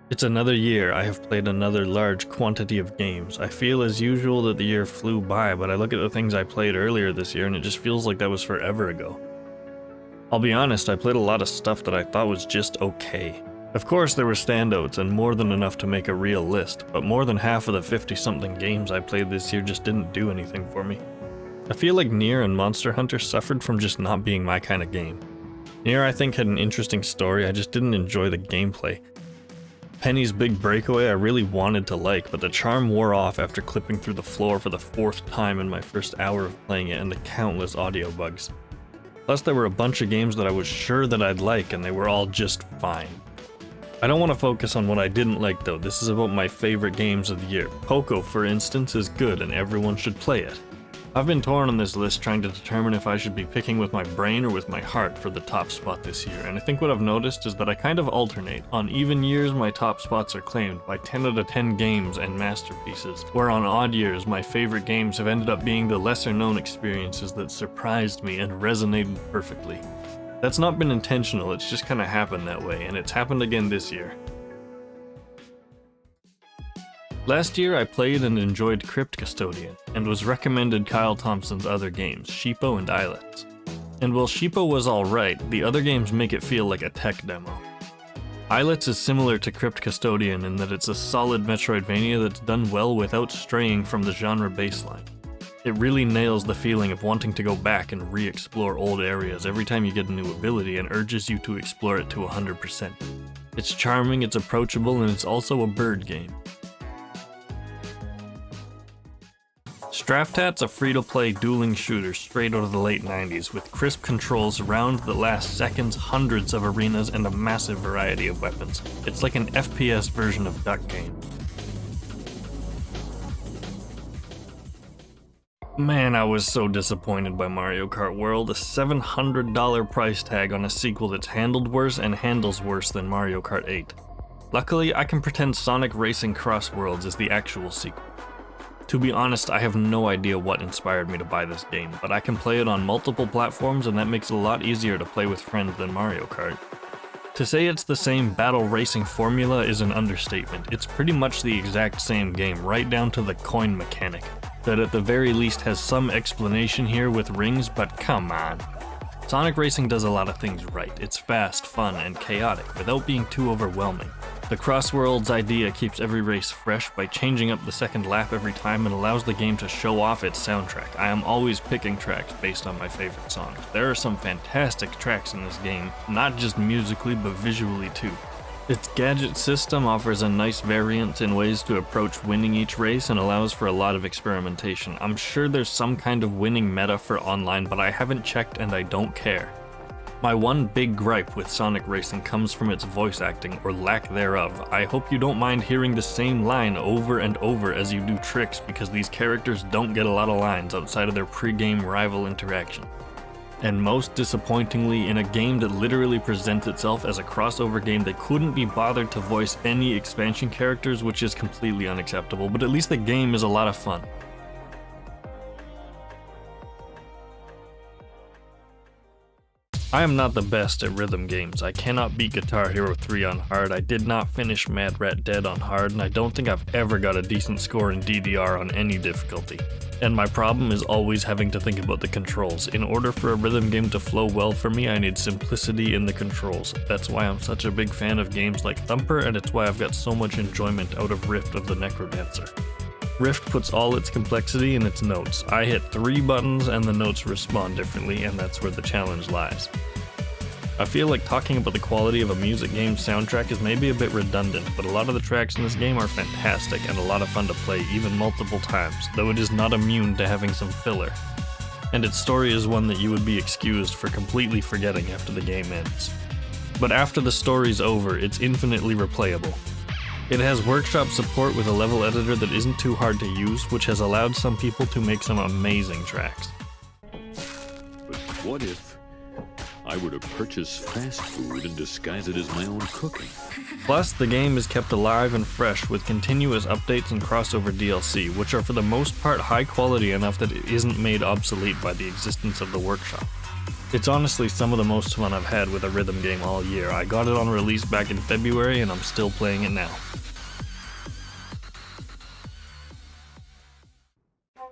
It's another year. I have played another large quantity of games. I feel as usual that the year flew by, but I look at the things I played earlier this year and it just feels like that was forever ago. I'll be honest, I played a lot of stuff that I thought was just okay. Of course there were standouts and more than enough to make a real list, but more than half of the 50-something games I played this year just didn't do anything for me. I feel like Nier and Monster Hunter suffered from just not being my kind of game. Nier I think had an interesting story, I just didn't enjoy the gameplay. Penny's Big Breakaway I really wanted to like, but the charm wore off after clipping through the floor for the 4th time in my first hour of playing it and the countless audio bugs. Plus there were a bunch of games that I was sure that I'd like and they were all just fine. I don't want to focus on what I didn't like though, this is about my favorite games of the year. Poco, for instance, is good and everyone should play it. I've been torn on this list trying to determine if I should be picking with my brain or with my heart for the top spot this year, and I think what I've noticed is that I kind of alternate. On even years, my top spots are claimed by 10 out of 10 games and masterpieces, where on odd years, my favorite games have ended up being the lesser known experiences that surprised me and resonated perfectly. That's not been intentional, it's just kinda happened that way, and it's happened again this year. Last year I played and enjoyed Crypt Custodian, and was recommended Kyle Thompson's other games, Sheepo and Islets. And while Sheepo was alright, the other games make it feel like a tech demo. Islets is similar to Crypt Custodian in that it's a solid Metroidvania that's done well without straying from the genre baseline. It really nails the feeling of wanting to go back and re-explore old areas every time you get a new ability and urges you to explore it to 100%. It's charming, it's approachable, and it's also a bird game. Straftat's a free-to-play dueling shooter straight out of the late 90s with crisp controls, rounds that last seconds, hundreds of arenas, and a massive variety of weapons. It's like an FPS version of Duck Game. Man, I was so disappointed by Mario Kart World, a $700 price tag on a sequel that's handled worse and handles worse than Mario Kart 8. Luckily, I can pretend Sonic Racing Cross Worlds is the actual sequel. To be honest, I have no idea what inspired me to buy this game, but I can play it on multiple platforms and that makes it a lot easier to play with friends than Mario Kart. To say it's the same battle racing formula is an understatement. It's pretty much the exact same game, right down to the coin mechanic, that at the very least has some explanation here with rings, but come on. Sonic Racing does a lot of things right. It's fast, fun, and chaotic, without being too overwhelming. The Crossworlds idea keeps every race fresh by changing up the second lap every time and allows the game to show off its soundtrack. I am always picking tracks based on my favorite songs. There are some fantastic tracks in this game, not just musically but visually too. Its gadget system offers a nice variant in ways to approach winning each race and allows for a lot of experimentation. I'm sure there's some kind of winning meta for online, but I haven't checked and I don't care. My one big gripe with Sonic Racing comes from its voice acting, or lack thereof. I hope you don't mind hearing the same line over and over as you do tricks, because these characters don't get a lot of lines outside of their pre-game rival interaction. And most disappointingly, in a game that literally presents itself as a crossover game, they couldn't be bothered to voice any expansion characters, which is completely unacceptable, but at least the game is a lot of fun. I am not the best at rhythm games. I cannot beat Guitar Hero 3 on hard, I did not finish Mad Rat Dead on hard, and I don't think I've ever got a decent score in DDR on any difficulty. And my problem is always having to think about the controls. In order for a rhythm game to flow well for me, I need simplicity in the controls. That's why I'm such a big fan of games like Thumper, and it's why I've got so much enjoyment out of Rift of the Necrodancer. Rift puts all its complexity in its notes. I hit 3 buttons and the notes respond differently, and that's where the challenge lies. I feel like talking about the quality of a music game's soundtrack is maybe a bit redundant, but a lot of the tracks in this game are fantastic and a lot of fun to play, even multiple times, though it is not immune to having some filler. And its story is one that you would be excused for completely forgetting after the game ends. But after the story's over, it's infinitely replayable. It has workshop support with a level editor that isn't too hard to use, which has allowed some people to make some amazing tracks. But what if I would have purchased fast food and disguised it as my own cooking. Plus, the game is kept alive and fresh with continuous updates and crossover DLC, which are for the most part high quality enough that it isn't made obsolete by the existence of the workshop. It's honestly some of the most fun I've had with a rhythm game all year. I got it on release back in February and I'm still playing it now.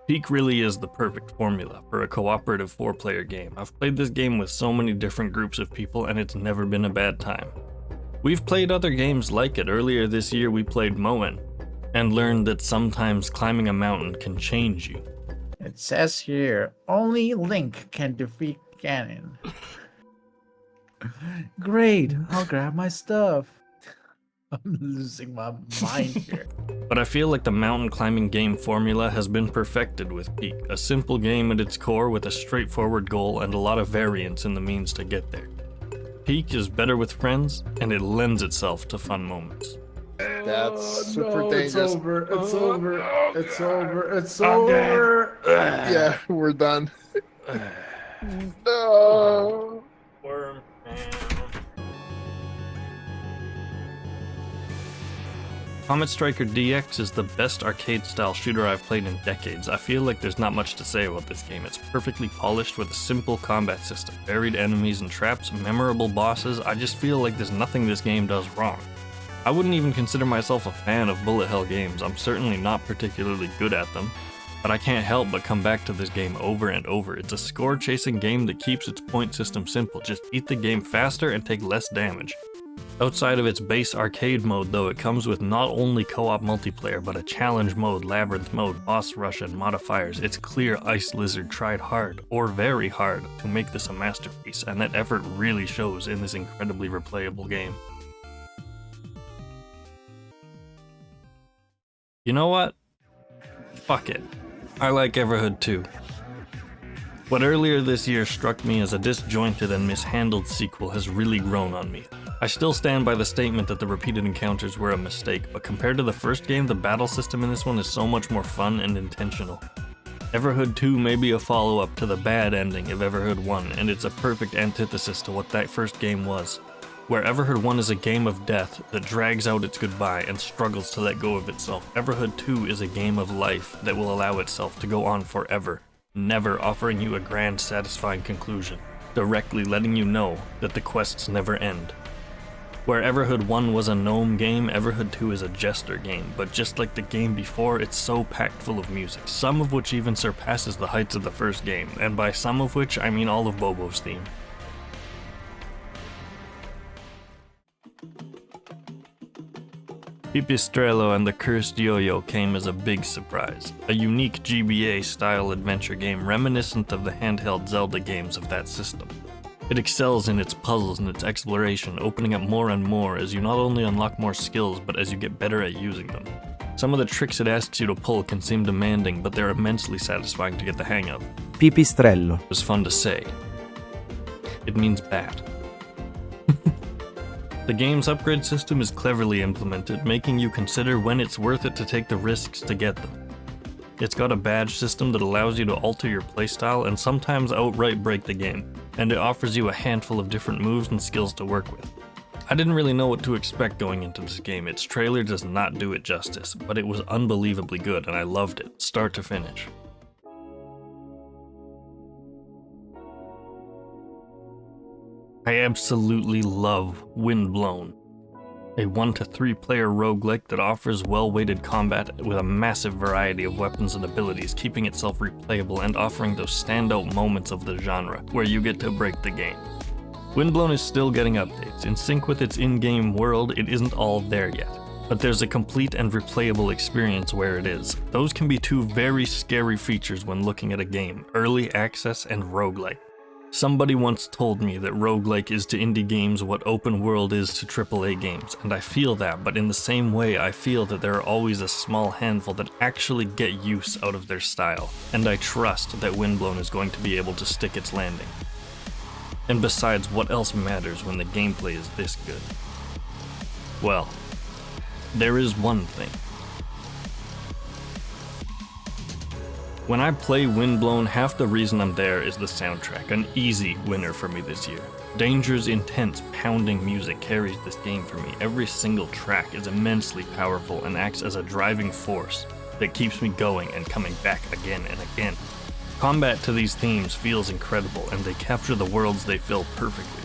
Peak really is the perfect formula for a cooperative 4-player game. I've played this game with so many different groups of people and it's never been a bad time. We've played other games like it. Earlier this year we played Moen and learned that sometimes climbing a mountain can change you. It says here, only Link can defeat Ganon. Great, I'll grab my stuff. I'm losing my mind here. But I feel like the mountain climbing game formula has been perfected with Peak, a simple game at its core with a straightforward goal and a lot of variance in the means to get there. Peak is better with friends, and it lends itself to fun moments. That's super No, dangerous. It's over. It's over. It's over. It's over. Yeah, we're done. No. Worm. Comet Striker DX is the best arcade-style shooter I've played in decades. I feel like there's not much to say about this game. It's perfectly polished with a simple combat system, varied enemies and traps, memorable bosses. I just feel like there's nothing this game does wrong. I wouldn't even consider myself a fan of bullet hell games. I'm certainly not particularly good at them, but I can't help but come back to this game over and over. It's a score-chasing game that keeps its point system simple. Just beat the game faster and take less damage. Outside of its base arcade mode though, it comes with not only co-op multiplayer, but a challenge mode, labyrinth mode, boss rush, and modifiers. It's clear Ice Lizard tried hard, or very hard, to make this a masterpiece, and that effort really shows in this incredibly replayable game. You know what? Fuck it. I like Everhood 2. What earlier this year struck me as a disjointed and mishandled sequel has really grown on me. I still stand by the statement that the repeated encounters were a mistake, but compared to the first game, the battle system in this one is so much more fun and intentional. Everhood 2 may be a follow-up to the bad ending of Everhood 1, and it's a perfect antithesis to what that first game was. Where Everhood 1 is a game of death that drags out its goodbye and struggles to let go of itself, Everhood 2 is a game of life that will allow itself to go on forever, never offering you a grand, satisfying conclusion, directly letting you know that the quests never end. Where Everhood 1 was a gnome game, Everhood 2 is a jester game, but just like the game before, it's so packed full of music, some of which even surpasses the heights of the first game, and by some of which, I mean all of Bobo's theme. Pipistrello and the Cursed Yo-Yo came as a big surprise, a unique GBA-style adventure game reminiscent of the handheld Zelda games of that system. It excels in its puzzles and its exploration, opening up more and more as you not only unlock more skills, but as you get better at using them. Some of the tricks it asks you to pull can seem demanding, but they're immensely satisfying to get the hang of. Pipistrello. It was fun to say. It means bat. The game's upgrade system is cleverly implemented, making you consider when it's worth it to take the risks to get them. It's got a badge system that allows you to alter your playstyle and sometimes outright break the game, and it offers you a handful of different moves and skills to work with. I didn't really know what to expect going into this game. Its trailer does not do it justice, but it was unbelievably good and I loved it, start to finish. I absolutely love Windblown, a 1 to 3 player roguelike that offers well-weighted combat with a massive variety of weapons and abilities, keeping itself replayable and offering those standout moments of the genre, where you get to break the game. Windblown is still getting updates. In sync with its in-game world, it isn't all there yet, but there's a complete and replayable experience where it is. Those can be two very scary features when looking at a game, early access and roguelike. Somebody once told me that roguelike is to indie games what open world is to AAA games, and I feel that, but in the same way I feel that there are always a small handful that actually get use out of their style, and I trust that Windblown is going to be able to stick its landing. And besides, what else matters when the gameplay is this good? Well, there is one thing. When I play Windblown, half the reason I'm there is the soundtrack, an easy winner for me this year. Danger's intense, pounding music carries this game for me. Every single track is immensely powerful and acts as a driving force that keeps me going and coming back again and again. Combat to these themes feels incredible, and they capture the worlds they fill perfectly.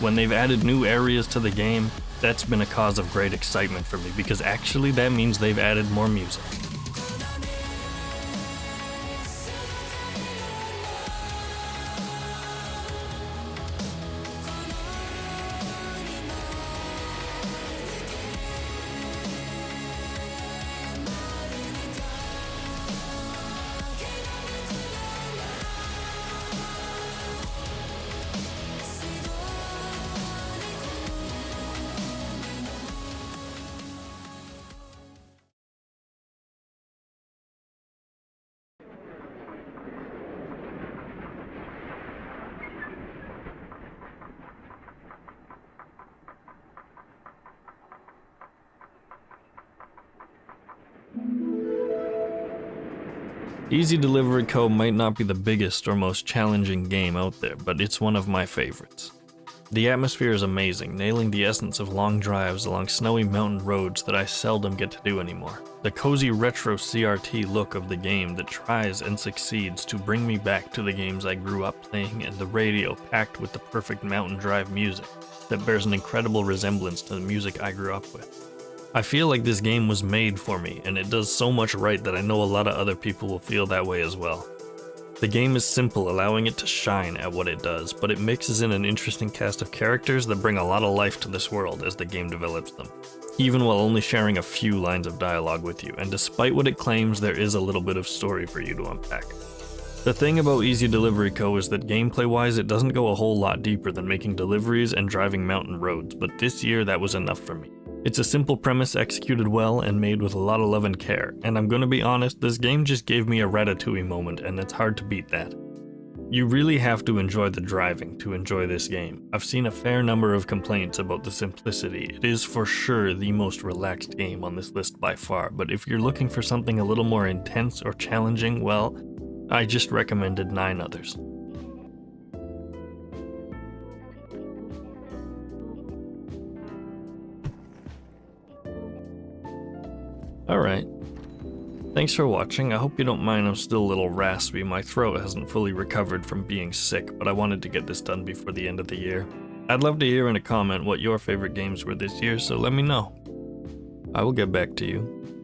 When they've added new areas to the game, that's been a cause of great excitement for me, because actually that means they've added more music. Easy Delivery Co. might not be the biggest or most challenging game out there, but it's one of my favorites. The atmosphere is amazing, nailing the essence of long drives along snowy mountain roads that I seldom get to do anymore. The cozy retro CRT look of the game that tries and succeeds to bring me back to the games I grew up playing, and the radio packed with the perfect mountain drive music that bears an incredible resemblance to the music I grew up with. I feel like this game was made for me, and it does so much right that I know a lot of other people will feel that way as well. The game is simple, allowing it to shine at what it does, but it mixes in an interesting cast of characters that bring a lot of life to this world as the game develops them, even while only sharing a few lines of dialogue with you, and despite what it claims, there is a little bit of story for you to unpack. The thing about Easy Delivery Co. is that gameplay-wise it doesn't go a whole lot deeper than making deliveries and driving mountain roads, but this year that was enough for me. It's a simple premise executed well and made with a lot of love and care, and I'm gonna be honest, this game just gave me a Ratatouille moment, and it's hard to beat that. You really have to enjoy the driving to enjoy this game. I've seen a fair number of complaints about the simplicity. It is for sure the most relaxed game on this list by far, but if you're looking for something a little more intense or challenging, well, I just recommended 9 others. Alright. Thanks for watching. I hope you don't mind I'm still a little raspy. My throat hasn't fully recovered from being sick, but I wanted to get this done before the end of the year. I'd love to hear in a comment what your favorite games were this year, so let me know. I will get back to you.